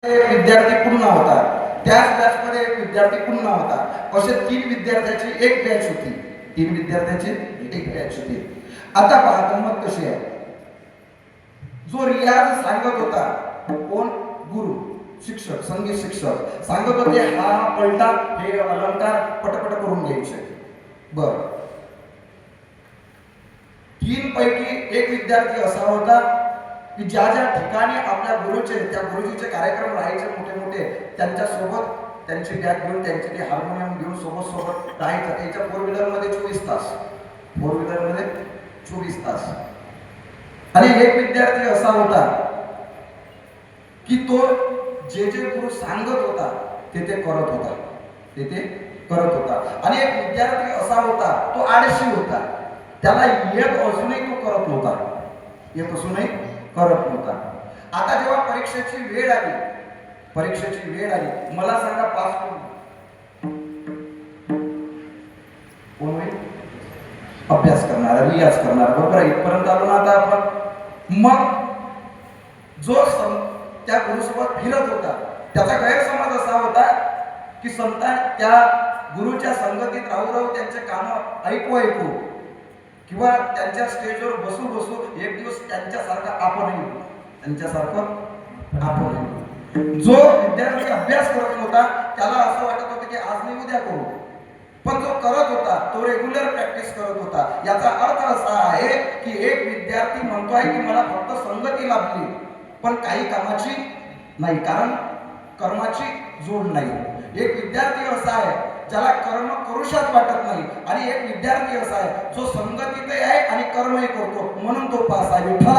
एक विद्यार्थी पुन्हा होता, त्याच बॅचमध्ये एक विद्यार्थी पुन्हा होता. असे 3 विद्यार्थ्याची एक बॅच होती. 3 विद्यार्थ्याची एक बॅच होती. आता पहा गंमत कशी आहे. जो रियाज सांगत होता, कोण? गुरु, शिक्षक, संगीत शिक्षक सांगत होते, हा पलटा, हे अलंकार पटपट करून घ्यायचे. बर, 3 पैकी एक विद्यार्थी असा होता की ज्या ज्या ठिकाणी आपल्या गुरुचे, त्या गुरुजीचे कार्यक्रम राहायचे मोठे मोठे, त्यांच्या सोबत त्यांची बॅग घेऊन, त्यांचे ते हार्मोनियम घेऊन सोबत राहायचं. त्याच्या 4 व्हीलर मध्ये 24 तास, 4 व्हीलर मध्ये 24 तास. आणि एक विद्यार्थी असा होता की तो जे जे गुरु सांगत होता ते करत होता, ते करत होता. आणि एक विद्यार्थी असा होता, तो आळशी होता. त्याला येत असूनही तो करत नव्हता, येत असूनही करत नव्हता. आता जेव्हा परीक्षेची वेळ आली, परीक्षेची वेळ आली, मला सांगा पास कोण होईल? अभ्यास करणार, रियाज करणार. बरोबर, इथपर्यंत आलो ना आता आपण. मग जो त्या गुरुसोबत फिरत होता, त्याचा गैरसमज असा होता की संतान त्या गुरुच्या संगतीत राहू त्यांचे काम ऐकू किंवा त्यांच्या स्टेजवर बसू एक दिवस त्यांच्यासारखा आपणही, त्यांच्यासारखं आपणही. जो विद्यार्थी अभ्यास करत होता त्याला असं वाटत होतं की आज मी उद्या करू, पण जो करत होता तो रेग्युलर प्रॅक्टिस करत होता. याचा अर्थ असा आहे की एक विद्यार्थी म्हणतोय की मला फक्त संगती लाभली, पण काही कामाची नाही, कारण कर्माची जोड नाही. एक विद्यार्थी असा आहे ज्याला कर्म करूशाच वाटत नाही, आणि एक विद्यार्थी असा आहे जो संगतीतही आहे आणि कर्मही करतो, म्हणून तो पास आहे. विठ्ठला